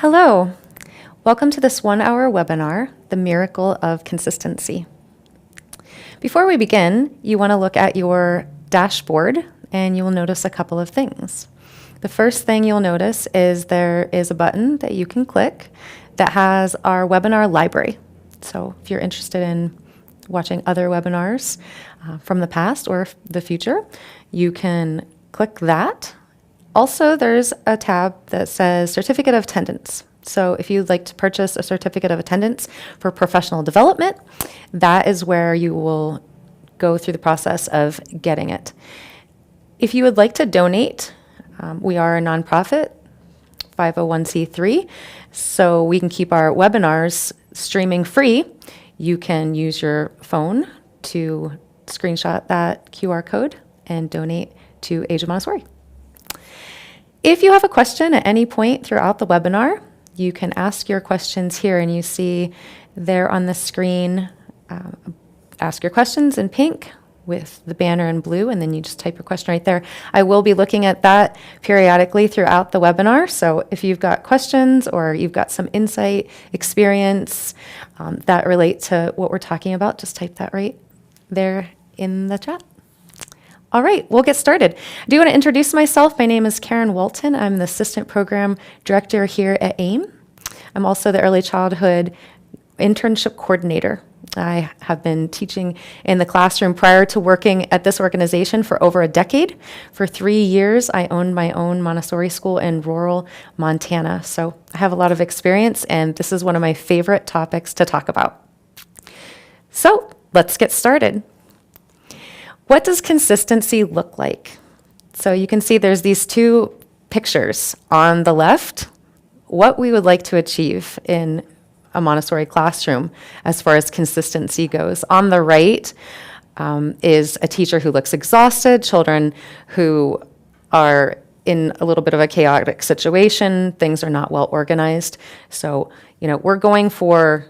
Hello, welcome to this 1-hour webinar, The Miracle of Consistency. Before we begin, you want to look at your dashboard and you will notice a couple of things. The first thing you'll notice is there is a button that you can click that has our webinar library. So if you're interested in watching other webinars from the past or the future, you can click that. Also, there's a tab that says Certificate of Attendance. So if you'd like to purchase a certificate of attendance for professional development, that is where you will go through the process of getting it. If you would like to donate, we are a nonprofit, 501c3, so we can keep our webinars streaming free. You can use your phone to screenshot that QR code and donate to Age of Montessori. If you have a question at any point throughout the webinar, you can ask your questions here, and you see there on the screen, ask your questions in pink with the banner in blue, and then you just type your question right there. I will be looking at that periodically throughout the webinar, so if you've got questions or you've got some insight, experience that relate to what we're talking about, just type that right there in the chat. All right, we'll get started. I do want to introduce myself. My name is Karen Walton. I'm the Assistant Program Director here at AIM. I'm also the Early Childhood Internship Coordinator. I have been teaching in the classroom prior to working at this organization for over a decade. For 3 years, I owned my own Montessori school in rural Montana. So I have a lot of experience, and this is one of my favorite topics to talk about. So let's get started. What does consistency look like? So you can see there's these two pictures. On the left, what we would like to achieve in a Montessori classroom as far as consistency goes. On the right is a teacher who looks exhausted, children who are in a little bit of a chaotic situation, things are not well organized. So, we're going for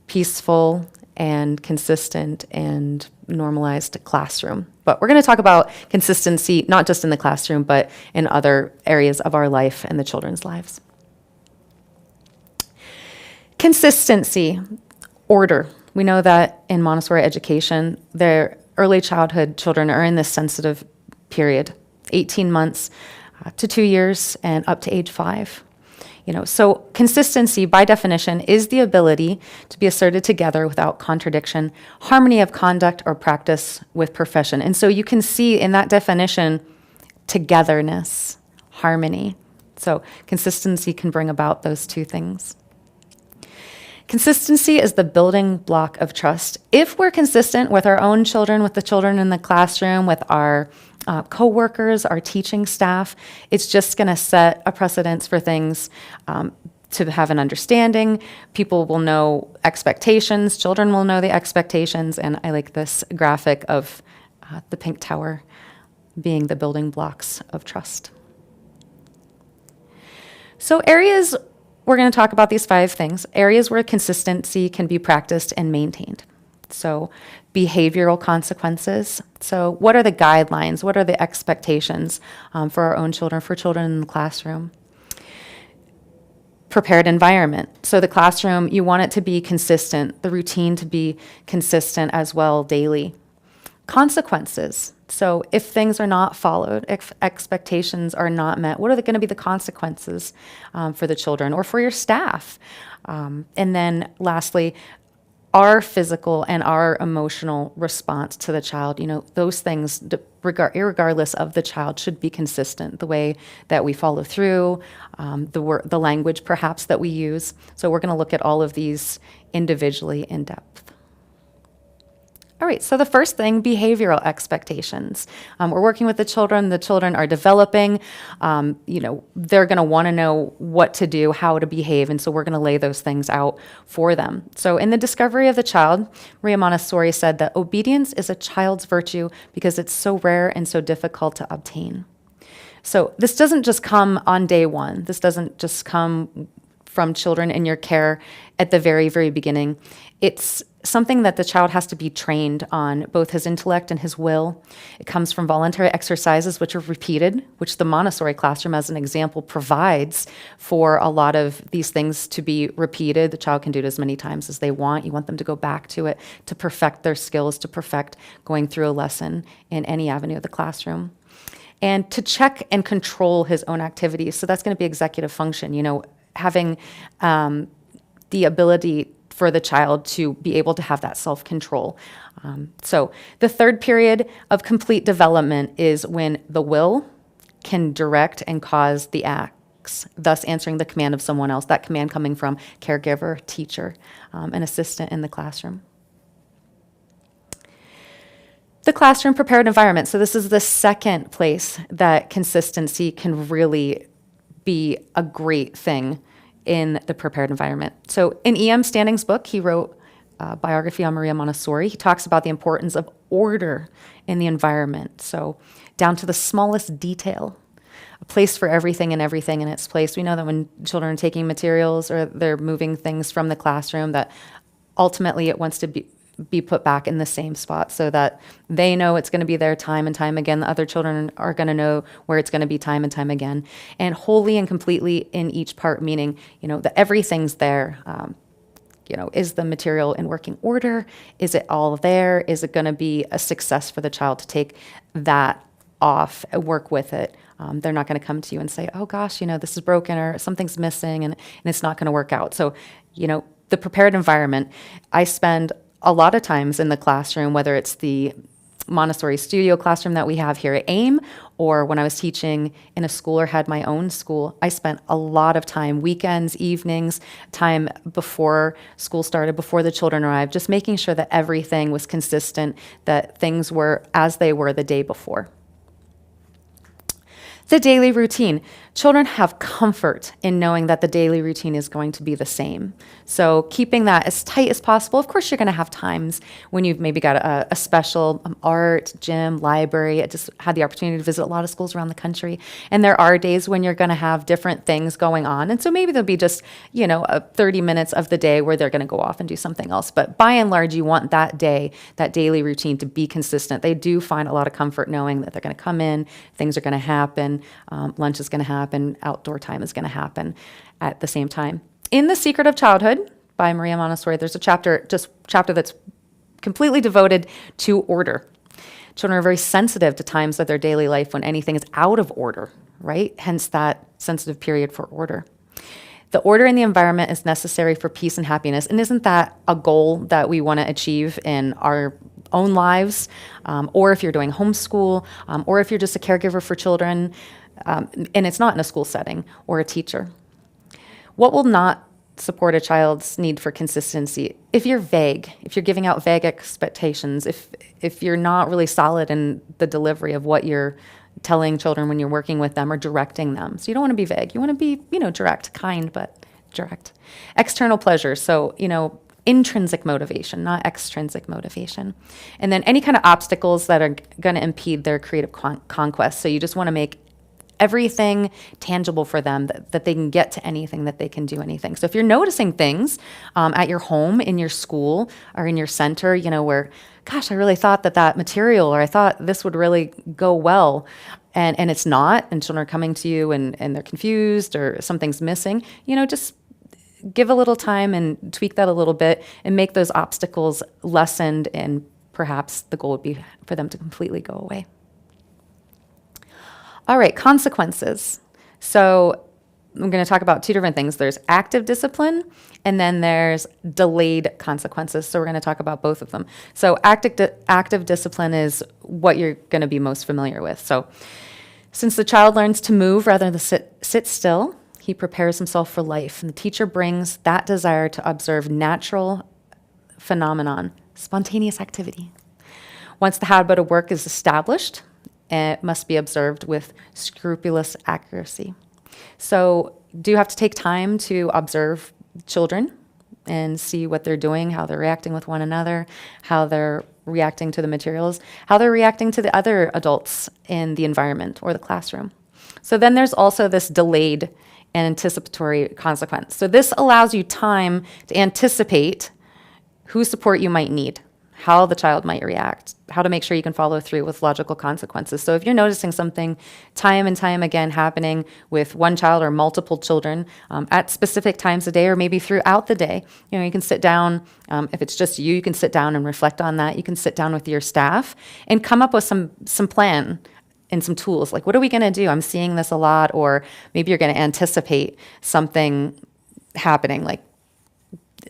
peaceful and consistent and normalized classroom. But we're going to talk about consistency, not just in the classroom, but in other areas of our life and the children's lives. Consistency, order. We know that in Montessori education, their early childhood children are in this sensitive period, 18 months to 2 years and up to age 5. So consistency, by definition, is the ability to be asserted together without contradiction, harmony of conduct or practice with profession. And so you can see in that definition, togetherness, harmony. So consistency can bring about those two things. Consistency is the building block of trust. If we're consistent with our own children, with the children in the classroom, with our coworkers, our teaching staff, it's just going to set a precedence for things to have an understanding. People will know expectations, children will know the expectations, and I like this graphic of the pink tower being the building blocks of trust. So we're going to talk about these 5 things, areas where consistency can be practiced and maintained. So behavioral consequences. So what are the guidelines? What are the expectations for our own children, for children in the classroom? Prepared environment. So the classroom, you want it to be consistent, the routine to be consistent as well daily. Consequences. So if things are not followed, if expectations are not met, what are going to be the consequences for the children or for your staff? And then lastly, our physical and our emotional response to the child, those things, regardless of the child, should be consistent. The way that we follow through, the language perhaps that we use. So we're going to look at all of these individually in depth. All right, so the first thing, behavioral expectations. We're working with the children are developing, they're gonna wanna know what to do, how to behave, and so we're gonna lay those things out for them. So in the discovery of the child, Maria Montessori said that obedience is a child's virtue because it's so rare and so difficult to obtain. So this doesn't just come on day one. This doesn't just come from children in your care at the very, very beginning. It's something that the child has to be trained on, both his intellect and his will. It comes from voluntary exercises, which are repeated, which the Montessori classroom, as an example, provides for a lot of these things to be repeated. The child can do it as many times as they want. You want them to go back to it, to perfect their skills, to perfect going through a lesson in any avenue of the classroom. And to check and control his own activities. So that's going to be executive function, having the ability for the child to be able to have that self-control. So the third period of complete development is when the will can direct and cause the acts, thus answering the command of someone else, that command coming from caregiver, teacher, an assistant in the classroom. The classroom prepared environment. So this is the second place that consistency can really be a great thing in the prepared environment. So in E.M. Standing's book, he wrote a biography on Maria Montessori. He talks about the importance of order in the environment. So down to the smallest detail, a place for everything and everything in its place. We know that when children are taking materials or they're moving things from the classroom, that ultimately it wants to be put back in the same spot so that they know it's going to be there time and time again. The other children are going to know where it's going to be time and time again. And wholly and completely in each part, meaning, that everything's there. Is the material in working order? Is it all there? Is it going to be a success for the child to take that off and work with it? They're not going to come to you and say, oh gosh, this is broken or something's missing and it's not going to work out. So, the prepared environment, I spend a lot of times in the classroom, whether it's the Montessori studio classroom that we have here at AIM, or when I was teaching in a school or had my own school, I spent a lot of time, weekends, evenings, time before school started, before the children arrived, just making sure that everything was consistent, that things were as they were the day before. The daily routine. Children have comfort in knowing that the daily routine is going to be the same. So keeping that as tight as possible. Of course, you're going to have times when you've maybe got a special art, gym, library. I just had the opportunity to visit a lot of schools around the country. And there are days when you're going to have different things going on. And so maybe there'll be just, 30 minutes of the day where they're going to go off and do something else. But by and large, you want that day, that daily routine to be consistent. They do find a lot of comfort knowing that they're going to come in, things are going to happen, lunch is going to happen, outdoor time is going to happen at the same time. In The Secret of Childhood by Maria Montessori, there's a chapter that's completely devoted to order. Children are very sensitive to times of their daily life when anything is out of order, right? Hence that sensitive period for order. The order in the environment is necessary for peace and happiness. And isn't that a goal that we want to achieve in our own lives? Or if you're doing homeschool, or if you're just a caregiver for children, and it's not in a school setting or a teacher. What will not support a child's need for consistency? If you're vague, if you're giving out vague expectations, if you're not really solid in the delivery of what you're telling children when you're working with them or directing them. So you don't want to be vague. You want to be, direct, kind, but direct. External pleasure. So, intrinsic motivation, not extrinsic motivation. And then any kind of obstacles that are going to impede their creative conquest. So you just want to make everything tangible for them, that they can get to anything, that they can do anything. So if you're noticing things at your home, in your school, or in your center, where, gosh, I really thought that material, or I thought this would really go well, and it's not, and children are coming to you and they're confused or something's missing, just give a little time and tweak that a little bit and make those obstacles lessened, and perhaps the goal would be for them to completely go away. All right, consequences. So I'm going to talk about two different things. There's active discipline, and then there's delayed consequences. So we're going to talk about both of them. So active discipline is what you're going to be most familiar with. So since the child learns to move rather than sit still, he prepares himself for life. And the teacher brings that desire to observe natural phenomenon, spontaneous activity. Once the habit of work is established, it must be observed with scrupulous accuracy. So do you have to take time to observe children and see what they're doing, how they're reacting with one another, how they're reacting to the materials, how they're reacting to the other adults in the environment or the classroom. So then there's also this delayed and anticipatory consequence. So this allows you time to anticipate whose support you might need, how the child might react, how to make sure you can follow through with logical consequences. So if you're noticing something time and time again happening with one child or multiple children at specific times a day, or maybe throughout the day, you can sit down. If it's just you can sit down and reflect on that. You can sit down with your staff and come up with some plan and some tools. Like, what are we going to do? I'm seeing this a lot. Or maybe you're going to anticipate something happening, like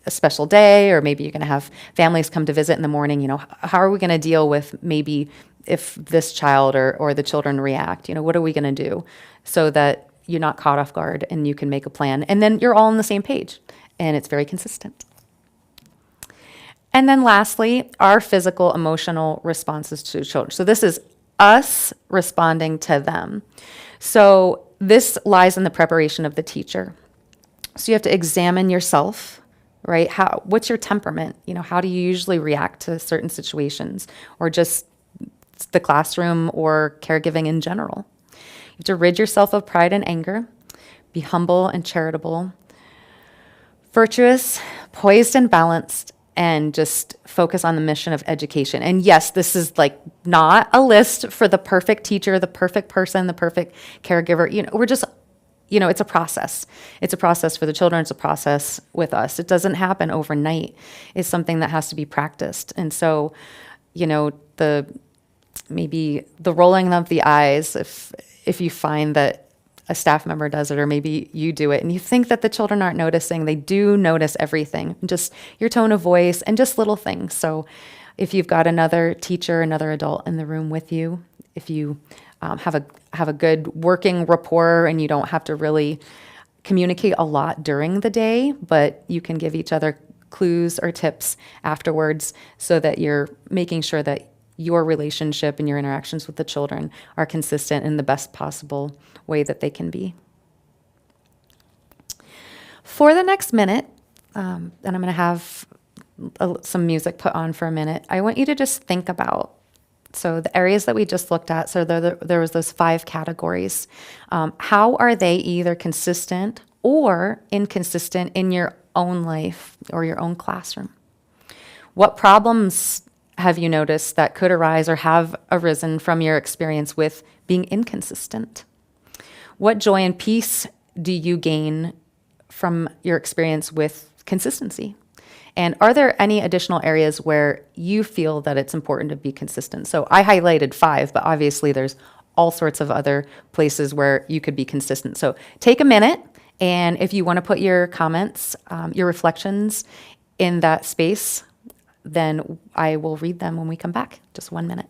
a special day, or maybe you're going to have families come to visit in the morning. How are we going to deal with maybe if this child or the children react? What are we going to do so that you're not caught off guard and you can make a plan? And then you're all on the same page and it's very consistent. And then lastly, our physical, emotional responses to children. So this is us responding to them. So this lies in the preparation of the teacher. So you have to examine yourself, right? What's your temperament? How do you usually react to certain situations, or just the classroom or caregiving in general? You have to rid yourself of pride and anger, be humble and charitable, virtuous, poised and balanced, and just focus on the mission of education. And yes, this is like not a list for the perfect teacher, the perfect person, the perfect caregiver. We're just, it's a process. It's a process for the children. It's a process with us. It doesn't happen overnight. It's something that has to be practiced. And so, maybe the rolling of the eyes, if you find that a staff member does it, or maybe you do it and you think that the children aren't noticing, they do notice everything, just your tone of voice and just little things. So if you've got another teacher, another adult in the room with you, if you have a good working rapport and you don't have to really communicate a lot during the day, but you can give each other clues or tips afterwards so that you're making sure that your relationship and your interactions with the children are consistent in the best possible way that they can be. For the next minute, and I'm going to have some music put on for a minute, I want you to just think about, so the areas that we just looked at, so there was those 5 categories. How are they either consistent or inconsistent in your own life or your own classroom? What problems have you noticed that could arise or have arisen from your experience with being inconsistent? What joy and peace do you gain from your experience with consistency? And are there any additional areas where you feel that it's important to be consistent? So I highlighted 5, but obviously there's all sorts of other places where you could be consistent. So take a minute, and if you want to put your comments, your reflections in that space, then I will read them when we come back. Just 1 minute.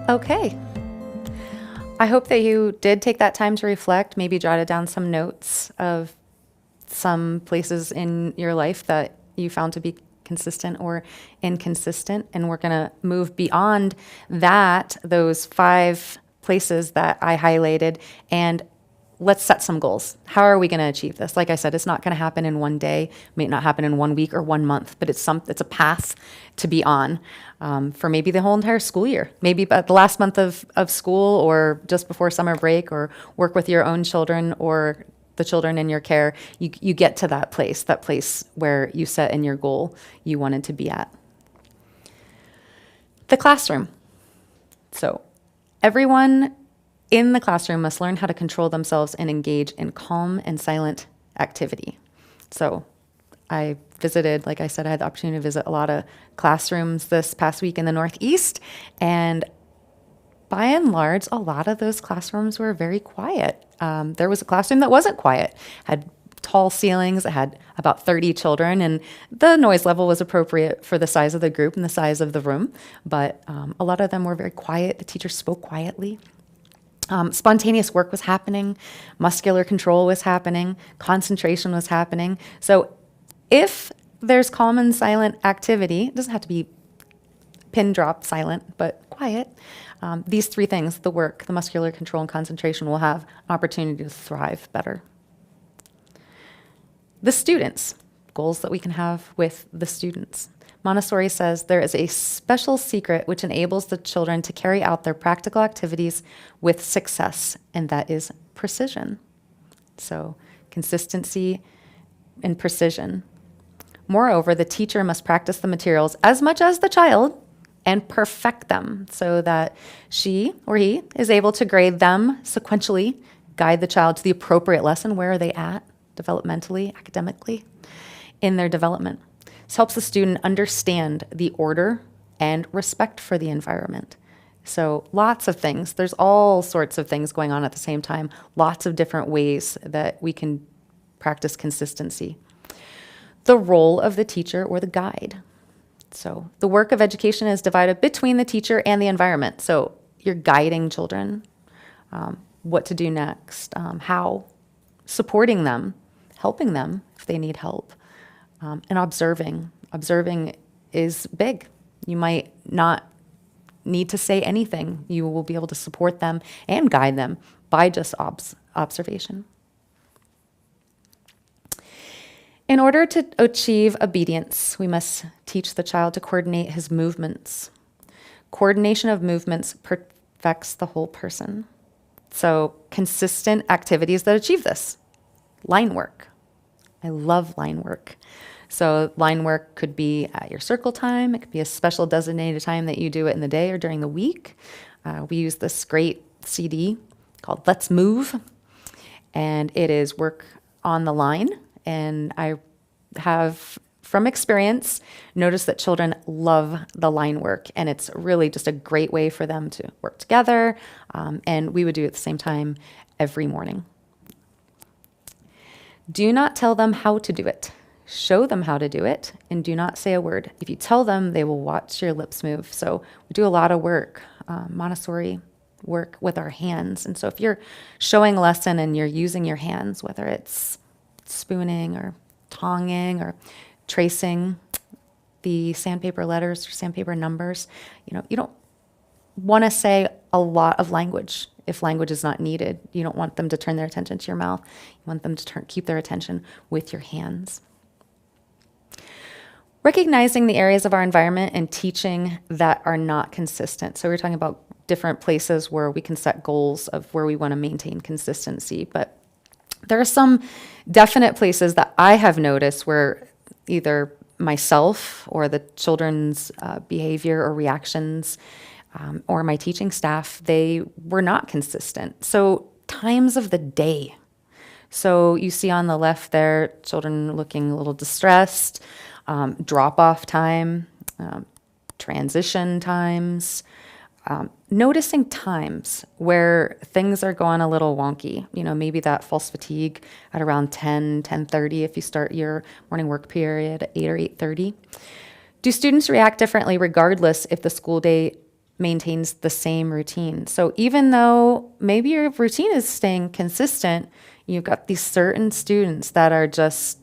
Okay. I hope that you did take that time to reflect, maybe jotted down some notes of some places in your life that you found to be consistent or inconsistent. And we're going to move beyond that, those 5 places that I highlighted, and let's set some goals. How are we going to achieve this? Like I said, it's not going to happen in one day, it may not happen in 1 week or 1 month, but it's a path to be on for maybe the whole entire school year, maybe at the last month of school or just before summer break, or work with your own children or the children in your care. You get to that place where you set in your goal you wanted to be at. The classroom. So everyone in the classroom must learn how to control themselves and engage in calm and silent activity. So I visited, like I said, I had the opportunity to visit a lot of classrooms this past week in the Northeast, and by and large, a lot of those classrooms were very quiet. There was a classroom that wasn't quiet, had tall ceilings, it had about 30 children, and the noise level was appropriate for the size of the group and the size of the room, but a lot of them were very quiet. The teachers spoke quietly. Spontaneous work was happening, muscular control was happening, concentration was happening. So if there's calm and silent activity, it doesn't have to be pin drop silent, but quiet, these 3 things, the work, the muscular control, and concentration, will have an opportunity to thrive better. The students, goals that we can have with the students. Montessori says there is a special secret which enables the children to carry out their practical activities with success, and that is precision. So consistency and precision. Moreover, the teacher must practice the materials as much as the child and perfect them so that she or he is able to grade them sequentially, guide the child to the appropriate lesson. Where are they at developmentally, academically, in their development? This helps the student understand the order and respect for the environment. So lots of things. There's all sorts of things going on at the same time, lots of different ways that we can practice consistency. The role of the teacher or the guide. So the work of education is divided between the teacher and the environment. So you're guiding children, what to do next, how, supporting them, helping them if they need help, and observing. Observing is big. You might not need to say anything. You will be able to support them and guide them by just observation. In order to achieve obedience, we must teach the child to coordinate his movements. Coordination of movements perfects the whole person. So consistent activities that achieve this. Line work. I love line work. So line work could be at your circle time. It could be a special designated time that you do it in the day or during the week. We use this great CD called Let's Move, and it is work on the line. And I have, from experience, noticed that children love the line work, and it's really just a great way for them to work together. And we would do it at the same time every morning. Do not tell them how to do it. Show them how to do it, and do not say a word. If you tell them, they will watch your lips move. So we do a lot of work, Montessori work with our hands. And so if you're showing a lesson and you're using your hands, whether it's spooning or tonging or tracing the sandpaper letters or sandpaper numbers, you don't want to say a lot of language if language is not needed. You don't want them to turn their attention to your mouth. You want them to keep their attention with your hands. Recognizing the areas of our environment and teaching that are not consistent. So we're talking about different places where we can set goals of where we want to maintain consistency. But there are some definite places that I have noticed where either myself or the children's behavior or reactions or my teaching staff, they were not consistent. So times of the day. So you see on the left there, children looking a little distressed, drop-off time, transition times, noticing times where things are going a little wonky. Maybe that false fatigue at around 10:30 if you start your morning work period at 8 or 8:30. Do students react differently regardless if the school day maintains the same routine. So even though maybe your routine is staying consistent, you've got these certain students that are just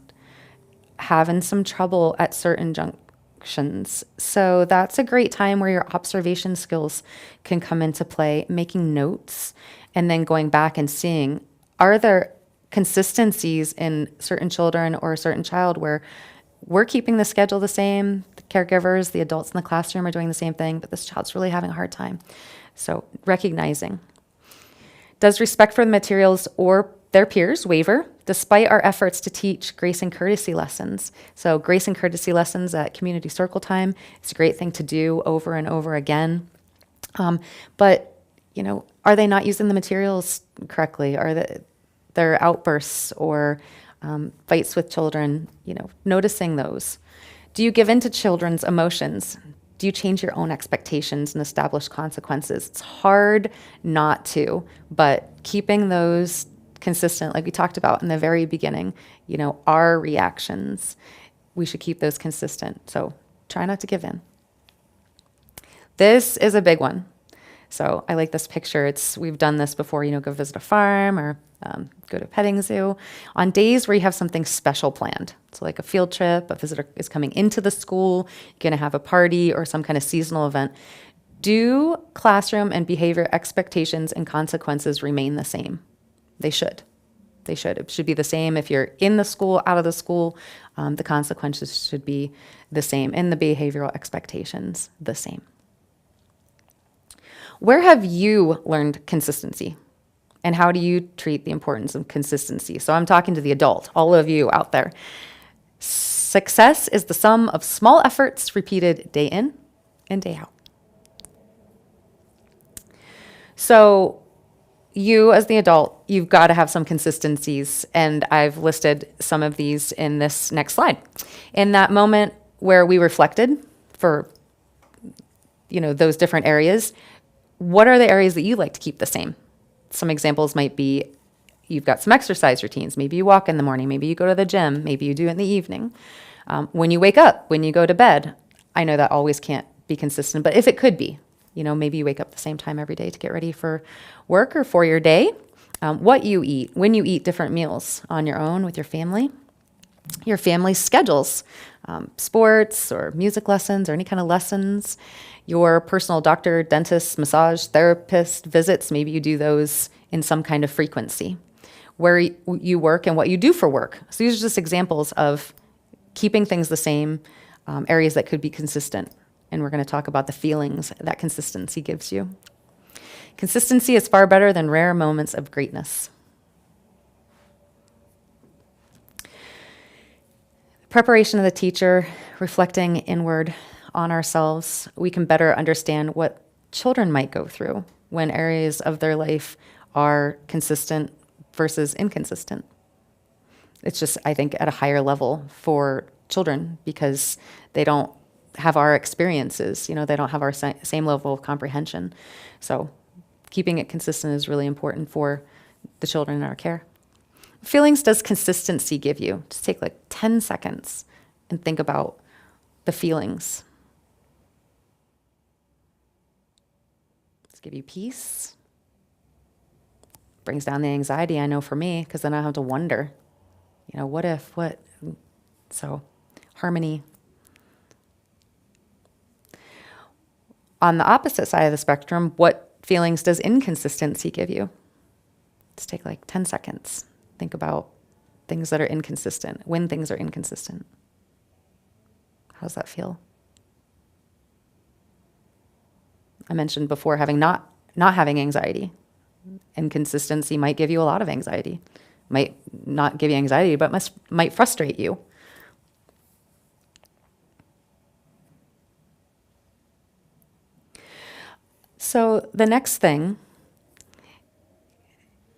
having some trouble at certain junctions. So that's a great time where your observation skills can come into play, making notes and then going back and seeing, are there consistencies in certain children or a certain child where we're keeping the schedule the same, the caregivers, the adults in the classroom are doing the same thing, but this child's really having a hard time. So recognizing. Does respect for the materials or their peers waver despite our efforts to teach grace and courtesy lessons? So grace and courtesy lessons at community circle time is a great thing to do over and over again. But, are they not using the materials correctly? Are there outbursts or fights with children, noticing those? Do you give in to children's emotions? Do you change your own expectations and establish consequences? It's hard not to, but keeping those consistent, like we talked about in the very beginning, our reactions, we should keep those consistent. So try not to give in. This is a big one. So I like this picture. We've done this before, go visit a farm or go to a petting zoo on days where you have something special planned. So like a field trip, a visitor is coming into the school, you're going to have a party or some kind of seasonal event. Do classroom and behavior expectations and consequences remain the same? They should. It should be the same if you're in the school, out of the school. The consequences should be the same and the behavioral expectations the same. Where have you learned consistency? And how do you treat the importance of consistency? So I'm talking to the adult, all of you out there. Success is the sum of small efforts repeated day in and day out. So you as the adult, you've got to have some consistencies. And I've listed some of these in this next slide. In that moment where we reflected for, those different areas, what are the areas that you like to keep the same? Some examples might be you've got some exercise routines. Maybe you walk in the morning. Maybe you go to the gym. Maybe you do it in the evening. When you wake up, when you go to bed, I know that always can't be consistent, but if it could be, maybe you wake up the same time every day to get ready for work or for your day. What you eat, when you eat different meals on your own with your family's schedules, sports or music lessons or any kind of lessons, your personal doctor, dentist, massage, therapist visits, maybe you do those in some kind of frequency, where you work and what you do for work. So these are just examples of keeping things the same, areas that could be consistent. And we're going to talk about the feelings that consistency gives you. Consistency is far better than rare moments of greatness. Preparation of the teacher, reflecting inward on ourselves, we can better understand what children might go through when areas of their life are consistent versus inconsistent. It's just, I think, at a higher level for children because they don't have our experiences, they don't have our same level of comprehension. So keeping it consistent is really important for the children in our care. Feelings does consistency give you? Just take like 10 seconds and think about the feelings. Does it give you peace? Brings down the anxiety, I know for me, because then I have to wonder, what if, what? So harmony. On the opposite side of the spectrum, what feelings does inconsistency give you? Just take like 10 seconds. Think about things that are inconsistent, when things are inconsistent. How does that feel? I mentioned before not having anxiety. Inconsistency might give you a lot of anxiety. Might not give you anxiety, but might frustrate you. So the next thing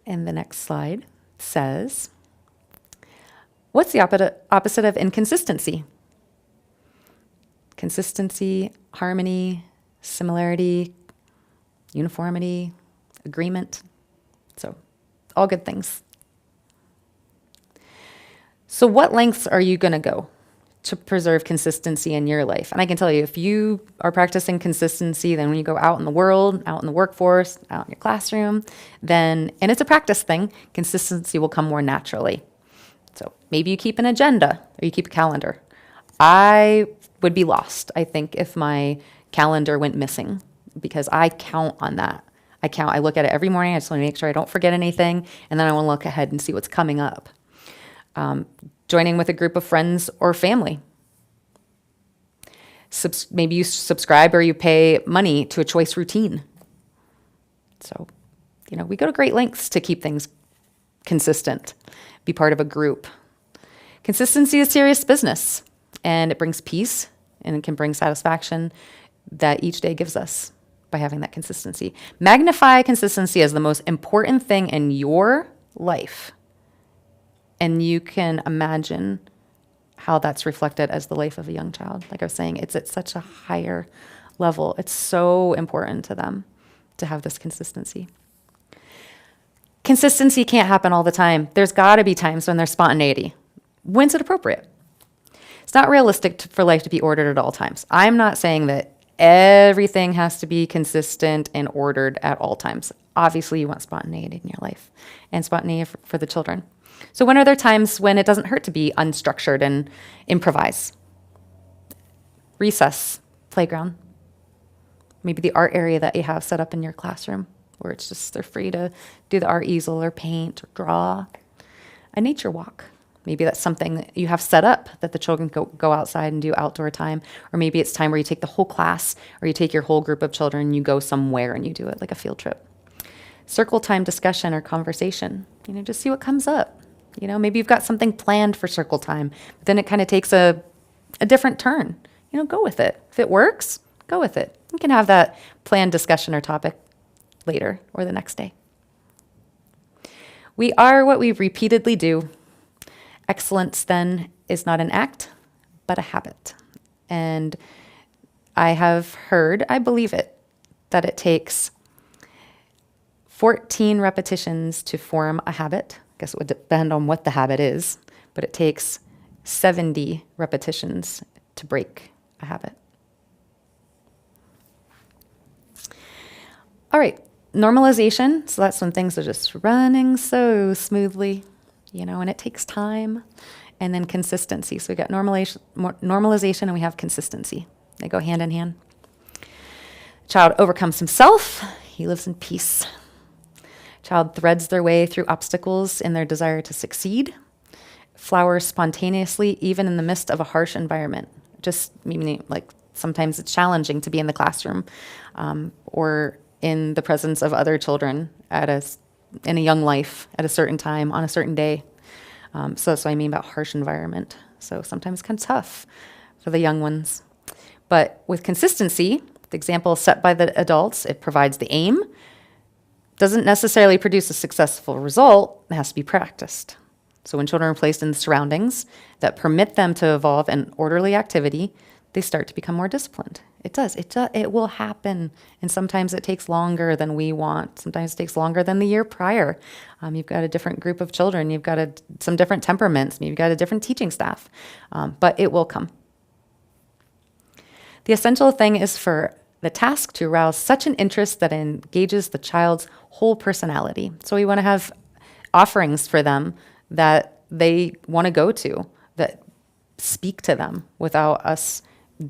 in the next slide says, what's the opposite of inconsistency? Consistency, harmony, similarity, uniformity, agreement. So all good things. So what lengths are you going to go to preserve consistency in your life. And I can tell you, if you are practicing consistency, then when you go out in the world, out in the workforce, out in your classroom, then, and it's a practice thing, consistency will come more naturally. So maybe you keep an agenda or you keep a calendar. I would be lost, I think, if my calendar went missing, because I count on that. I look at it every morning. I just want to make sure I don't forget anything. And then I want to look ahead and see what's coming up. Joining with a group of friends or family. Maybe you subscribe or you pay money to a choice routine. So, we go to great lengths to keep things consistent, be part of a group. Consistency is serious business, and it brings peace, and it can bring satisfaction that each day gives us by having that consistency. Magnify consistency as the most important thing in your life. And you can imagine how that's reflected as the life of a young child. Like I was saying, it's at such a higher level. It's so important to them to have this consistency. Consistency can't happen all the time. There's got to be times when there's spontaneity. When's it appropriate? It's not realistic for life to be ordered at all times. I'm not saying that everything has to be consistent and ordered at all times. Obviously, you want spontaneity in your life and spontaneity for the children. So when are there times when it doesn't hurt to be unstructured and improvise? Recess, playground, maybe the art area that you have set up in your classroom where it's just they're free to do the art easel or paint or draw. A nature walk. Maybe that's something that you have set up that the children go outside and do outdoor time. Or maybe it's time where you take the whole class or you take your whole group of children and you go somewhere and you do it like a field trip. Circle time discussion or conversation. Just see what comes up. Maybe you've got something planned for circle time, but then it kind of takes a different turn. Go with it. If it works, go with it. You can have that planned discussion or topic later or the next day. We are what we repeatedly do. Excellence, then, is not an act, but a habit. And I have heard, I believe it, that it takes 14 repetitions to form a habit. I guess it would depend on what the habit is, but it takes 70 repetitions to break a habit. All right, normalization. So that's when things are just running so smoothly, and it takes time. And then consistency. So we got normalization and we have consistency. They go hand in hand. Child overcomes himself. He lives in peace. Child threads their way through obstacles in their desire to succeed. Flowers spontaneously, even in the midst of a harsh environment. Just meaning, like, sometimes it's challenging to be in the classroom or in the presence of other children in a young life at a certain time on a certain day. So that's what I mean about harsh environment. So sometimes it's kind of tough for the young ones. But with consistency, the example set by the adults, it provides the aim. Doesn't necessarily produce a successful result. It has to be practiced. So when children are placed in surroundings that permit them to evolve in orderly activity, they start to become more disciplined. It does. It will happen. And sometimes it takes longer than we want. Sometimes it takes longer than the year prior. You've got a different group of children. You've got some different temperaments. You've got a different teaching staff. But it will come. The essential thing is for the task to arouse such an interest that engages the child's whole personality. So we want to have offerings for them that they want to go to, that speak to them without us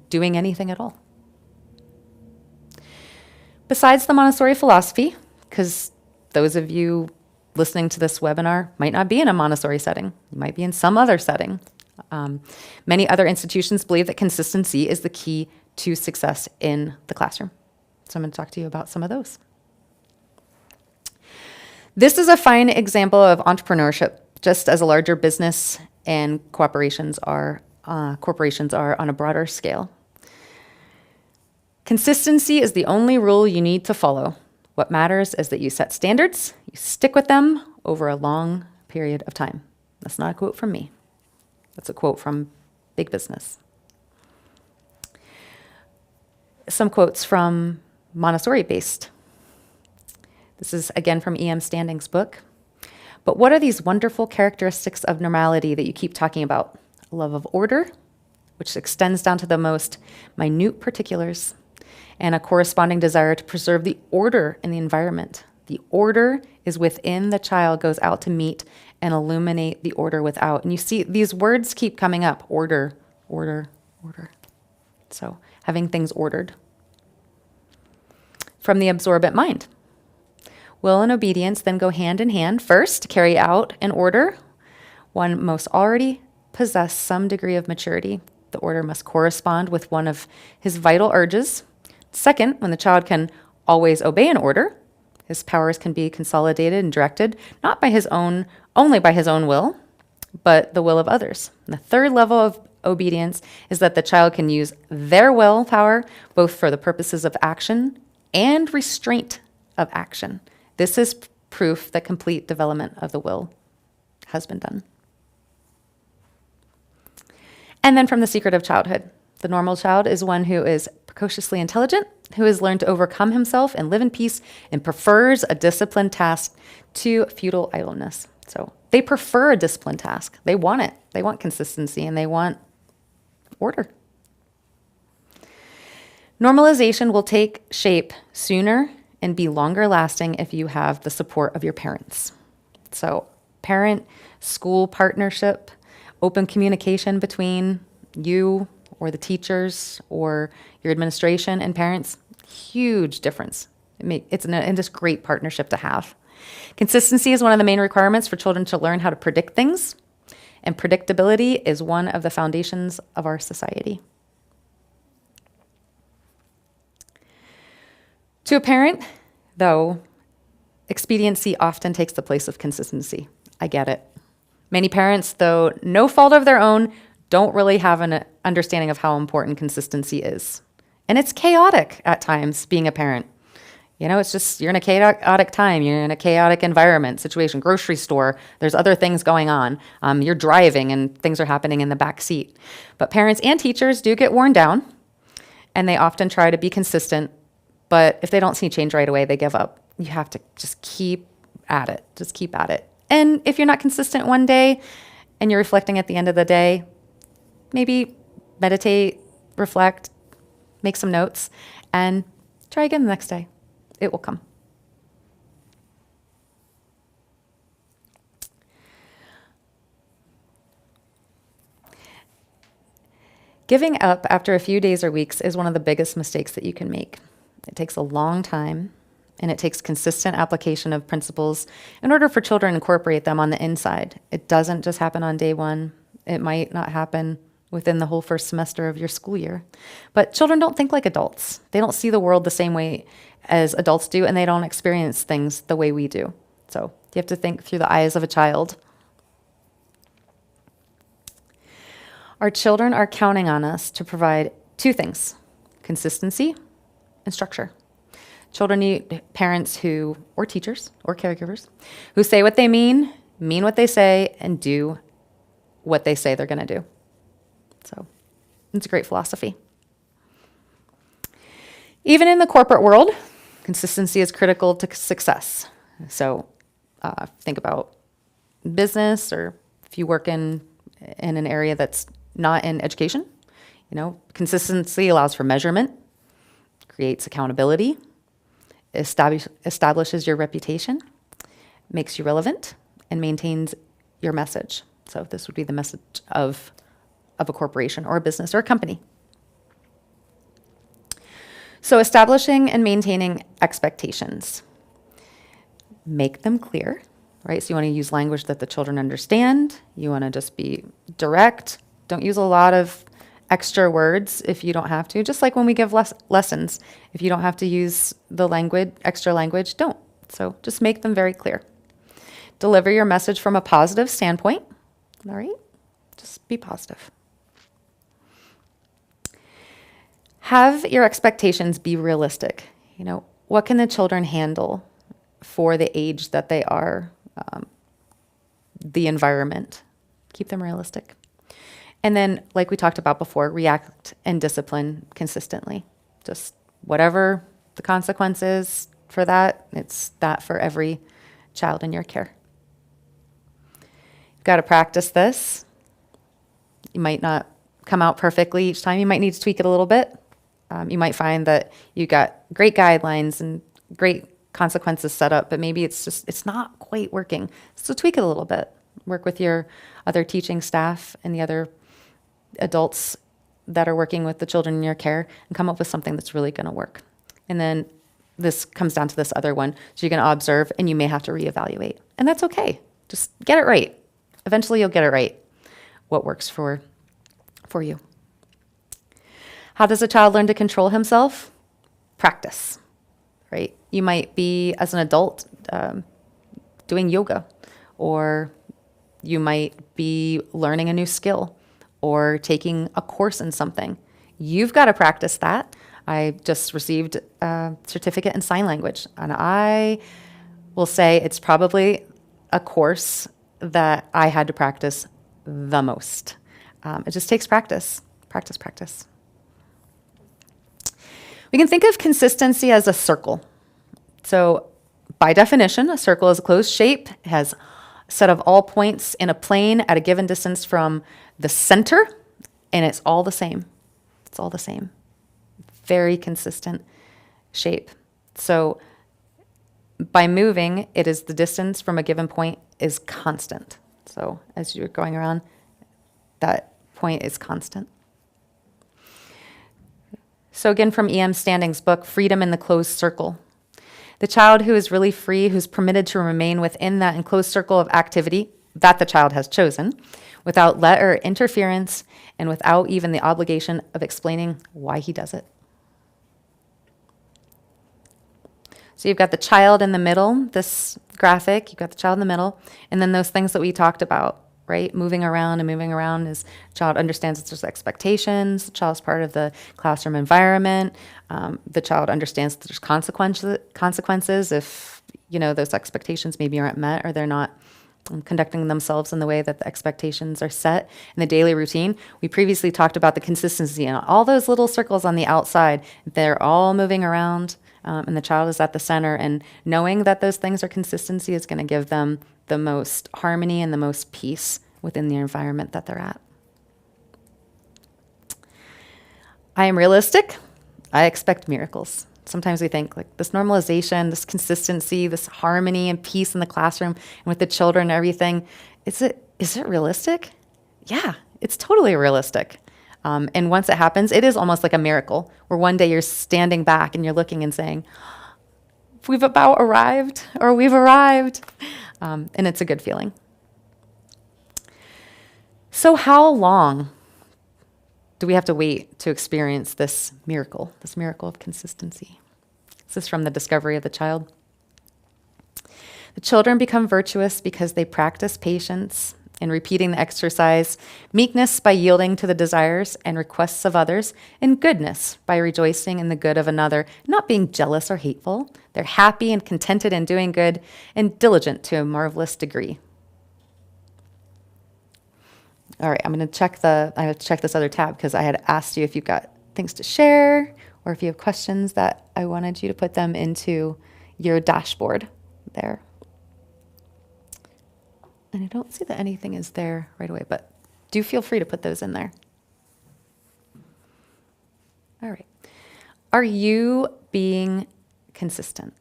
doing anything at all. Besides the Montessori philosophy, because those of you listening to this webinar might not be in a Montessori setting, you might be in some other setting. Many other institutions believe that consistency is the key to success in the classroom. So I'm going to talk to you about some of those. This is a fine example of entrepreneurship, just as a larger business and corporations are on a broader scale. Consistency is the only rule you need to follow. What matters is that you set standards, you stick with them over a long period of time. That's not a quote from me. That's a quote from big business. Some quotes from Montessori-based. This is again from E.M. Standing's book. But what are these wonderful characteristics of normality that you keep talking about? A love of order, which extends down to the most minute particulars, and a corresponding desire to preserve the order in the environment. The order is within, the child goes out to meet and illuminate the order without. And you see these words keep coming up: order, order, order. So having things ordered. From the absorbent mind. Will and obedience then go hand in hand. First, to carry out an order, one must already possess some degree of maturity. The order must correspond with one of his vital urges. Second, when the child can always obey an order, his powers can be consolidated and directed, not by his own, only by his own will, but the will of others. And the third level of obedience is that the child can use their willpower both for the purposes of action and restraint of action. This is proof that complete development of the will has been done. And then from the secret of childhood. The normal child is one who is precociously intelligent, who has learned to overcome himself and live in peace, and prefers a disciplined task to futile idleness. So they prefer a disciplined task. They want it. They want consistency, and they want order. Normalization will take shape sooner and be longer lasting if you have the support of your parents. So parent-school partnership, open communication between you or the teachers or your administration and parents, huge difference. It's just great partnership to have. Consistency is one of the main requirements for children to learn how to predict things, and predictability is one of the foundations of our society. To a parent, though, expediency often takes the place of consistency. I get it. Many parents, though no fault of their own, don't really have an understanding of how important consistency is. And it's chaotic at times being a parent. You know, it's just, you're in a chaotic time. You're in a chaotic environment, situation, grocery store. There's other things going on. You're driving and things are happening in the back seat. But parents and teachers do get worn down, and they often try to be consistent. But if they don't see change right away, they give up. You have to just keep at it. Just keep at it. And if you're not consistent one day and you're reflecting at the end of the day, maybe meditate, reflect, make some notes, and try again the next day. It will come. Giving up after a few days or weeks is one of the biggest mistakes that you can make. It takes a long time, and it takes consistent application of principles in order for children to incorporate them on the inside. It doesn't just happen on day one. It might not happen within the whole first semester of your school year. But children don't think like adults. They don't see the world the same way as adults do, and they don't experience things the way we do. So you have to think through the eyes of a child. Our children are counting on us to provide two things: consistency and structure. Children need parents or teachers or caregivers who say what they mean what they say, and do what they say they're going to do. So it's a great philosophy. Even in the corporate world, consistency is critical to success. So think about business, or if you work in an area that's not in education, consistency allows for measurement, creates accountability, establishes your reputation, makes you relevant, and maintains your message. So this would be the message of a corporation or a business or a company. So establishing and maintaining expectations. Make them clear, right? So you want to use language that the children understand. You want to just be direct. Don't use a lot of extra words if you don't have to. Just like when we give lessons, if you don't have to use the extra language, don't. So just make them very clear. Deliver your message from a positive standpoint. All right? Just be positive. Have your expectations be realistic. What can the children handle for the age that they are, the environment? Keep them realistic. And then, like we talked about before, react and discipline consistently. Just whatever the consequence is for that, it's that for every child in your care. You've got to practice this. You might not come out perfectly each time. You might need to tweak it a little bit. You might find that you got great guidelines and great consequences set up, but maybe it's not quite working. So tweak it a little bit. Work with your other teaching staff and the other adults that are working with the children in your care and come up with something that's really going to work. And then this comes down to this other one. So you're going to observe and you may have to reevaluate. And that's okay. Just get it right. Eventually you'll get it right. What works for you. How does a child learn to control himself? Practice, right? You might be, as an adult, doing yoga, or you might be learning a new skill or taking a course in something. You've got to practice that. I just received a certificate in sign language, and I will say it's probably a course that I had to practice the most. It just takes practice. Practice. We can think of consistency as a circle. So by definition, a circle is a closed shape. It has a set of all points in a plane at a given distance from the center, and it's all the same. It's all the same. Very consistent shape. So by moving, it is the distance from a given point is constant. So as you're going around, that point is constant. So again, from E.M. Standing's book, Freedom in the Closed Circle. The child who is really free, who's permitted to remain within that enclosed circle of activity that the child has chosen, without let or interference, and without even the obligation of explaining why he does it. So you've got the child in the middle, this graphic, you've got the child in the middle, and then those things that we talked about, right? Moving around as the child understands that there's expectations, the child's part of the classroom environment, the child understands that there's consequences if, those expectations maybe aren't met or they're not conducting themselves in the way that the expectations are set in the daily routine. We previously talked about the consistency and all those little circles on the outside. They're all moving around, and the child is at the center. And knowing that those things are consistency is going to give them the most harmony and the most peace within the environment that they're at. I am realistic. I expect miracles. Sometimes we think like this normalization, this consistency, this harmony and peace in the classroom and with the children and everything. Is it realistic? Yeah, it's totally realistic. And once it happens, it is almost like a miracle where one day you're standing back and you're looking and saying, we've about arrived, or we've arrived. And it's a good feeling. So how long do we have to wait to experience this miracle of consistency? This is from the Discovery of the Child. The children become virtuous because they practice patience in repeating the exercise, meekness by yielding to the desires and requests of others, and goodness by rejoicing in the good of another, not being jealous or hateful. They're happy and contented in doing good and diligent to a marvelous degree. All right, I have to check this other tab because I had asked you if you've got things to share or if you have questions that I wanted you to put them into your dashboard there. And I don't see that anything is there right away, but do feel free to put those in there. All right. Are you being consistent?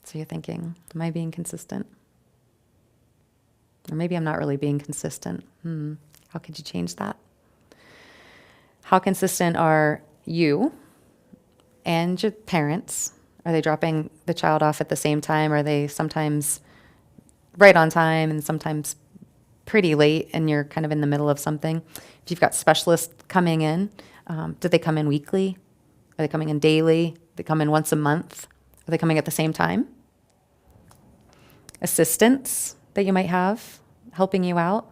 So you're thinking, am I being consistent? Or maybe I'm not really being consistent. How could you change that? How consistent are you and your parents? Are they dropping the child off at the same time? Are they sometimes right on time and sometimes pretty late and you're kind of in the middle of something? If you've got specialists coming in, do they come in weekly? Are they coming in daily? Do they come in once a month? Are they coming at the same time? Assistants that you might have helping you out,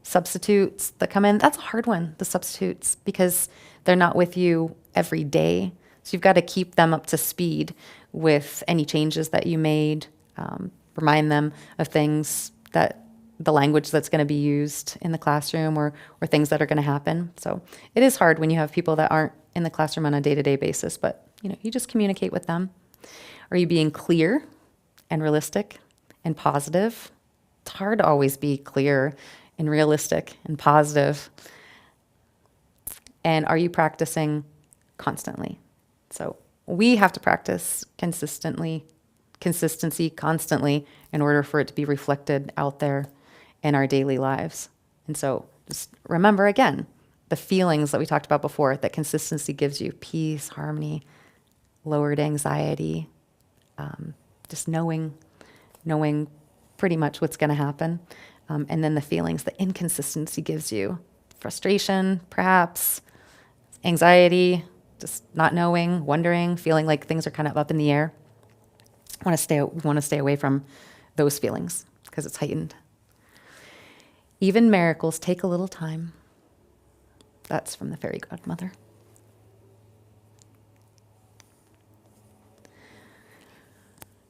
substitutes that come in. That's a hard one, the substitutes, because they're not with you every day. So you've got to keep them up to speed with any changes that you made, remind them of things that the language that's going to be used in the classroom or things that are going to happen. So it is hard when you have people that aren't in the classroom on a day-to-day basis, but you just communicate with them. Are you being clear and realistic and positive? It's hard to always be clear. and realistic and positive? And are you practicing constantly? So we have to practice consistency constantly in order for it to be reflected out there in our daily lives. And so just remember again, the feelings that we talked about before, that consistency gives you: peace, harmony, lowered anxiety, just knowing pretty much what's going to happen. And then the feelings that inconsistency gives you: frustration, perhaps, anxiety, just not knowing, wondering, feeling like things are kind of up in the air. We want to stay away from those feelings because it's heightened. Even miracles take a little time. That's from the fairy godmother.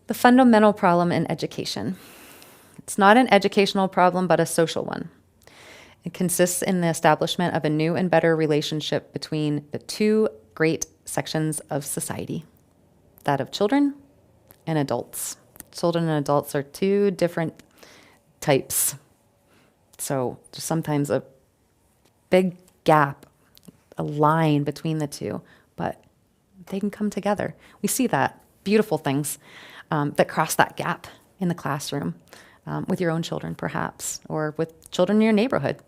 The fundamental problem in education. It's not an educational problem, but a social one. It consists in the establishment of a new and better relationship between the two great sections of society, that of children and adults. Children and adults are two different types. So there's sometimes a big gap, a line between the two, but they can come together. We see that, beautiful things that cross that gap in the classroom with your own children, perhaps, or with children in your neighborhood.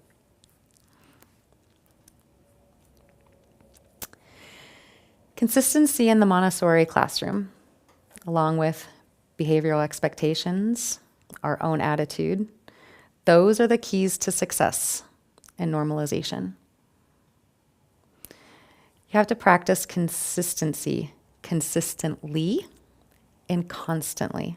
Consistency in the Montessori classroom, along with behavioral expectations, our own attitude, those are the keys to success and normalization. You have to practice consistency consistently and constantly.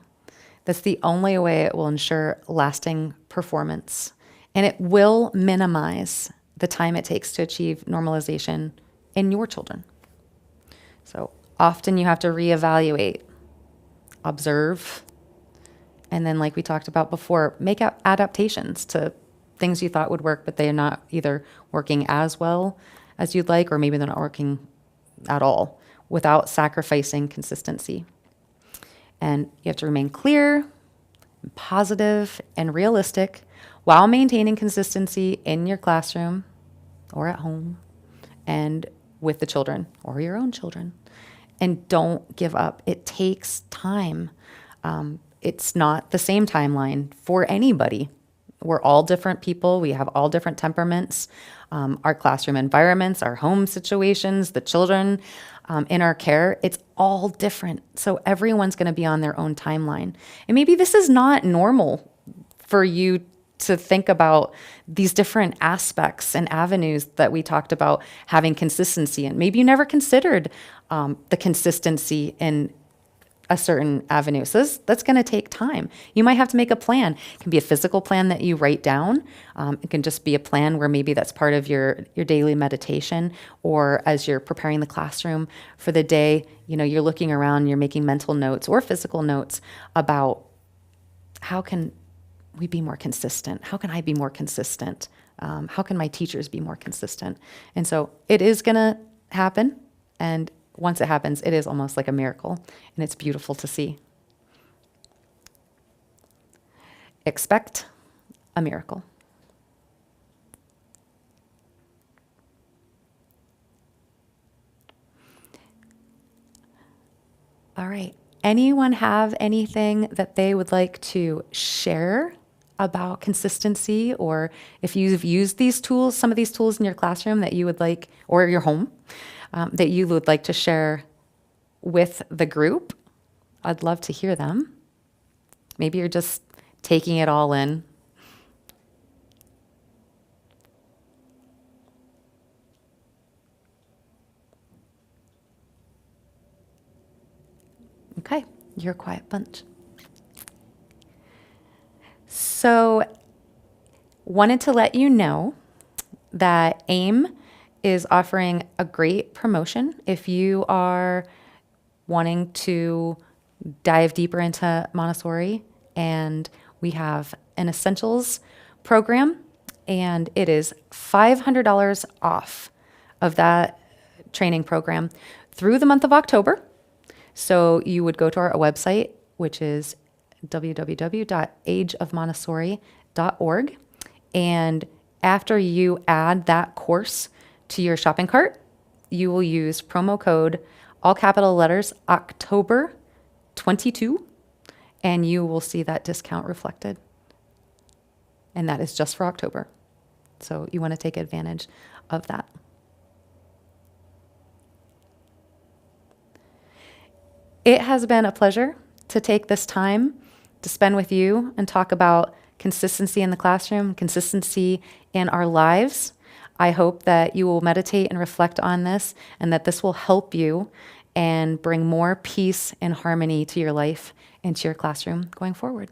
That's the only way it will ensure lasting performance. And it will minimize the time it takes to achieve normalization in your children. So often you have to reevaluate, observe, and then, like we talked about before, make adaptations to things you thought would work, but they are not either working as well as you'd like, or maybe they're not working at all, without sacrificing consistency. And you have to remain clear, positive, and realistic while maintaining consistency in your classroom or at home and with the children or your own children. And don't give up. It takes time. It's not the same timeline for anybody. We're all different people. We have all different temperaments. Our classroom environments, our home situations, the children in our care, it's all different. So everyone's going to be on their own timeline. And maybe this is not normal for you to think about these different aspects and avenues that we talked about having consistency in. Maybe you never considered the consistency in a certain avenue. So that's going to take time. You might have to make a plan. It can be a physical plan that you write down. It can just be a plan where maybe that's part of your daily meditation, or as you're preparing the classroom for the day, you're looking around, you're making mental notes or physical notes about how can we be more consistent? How can I be more consistent? How can my teachers be more consistent? And so it is going to happen. And once it happens, it is almost like a miracle, and it's beautiful to see. Expect a miracle. All right. Anyone have anything that they would like to share about consistency, or if you've used these tools, some of these tools in your classroom that you would like, or your home, that you would like to share with the group? I'd love to hear them. Maybe you're just taking it all in. Okay, you're a quiet bunch. So, wanted to let you know that AIM is offering a great promotion if you are wanting to dive deeper into Montessori. And we have an essentials program, and it is $500 off of that training program through the month of October. So you would go to our website, which is www.ageofmontessori.org, And after you add that course to your shopping cart, you will use promo code, all capital letters, October 22, and you will see that discount reflected. And that is just for October. So you want to take advantage of that. It has been a pleasure to take this time to spend with you and talk about consistency in the classroom, consistency in our lives. I hope that you will meditate and reflect on this and that this will help you and bring more peace and harmony to your life and to your classroom going forward.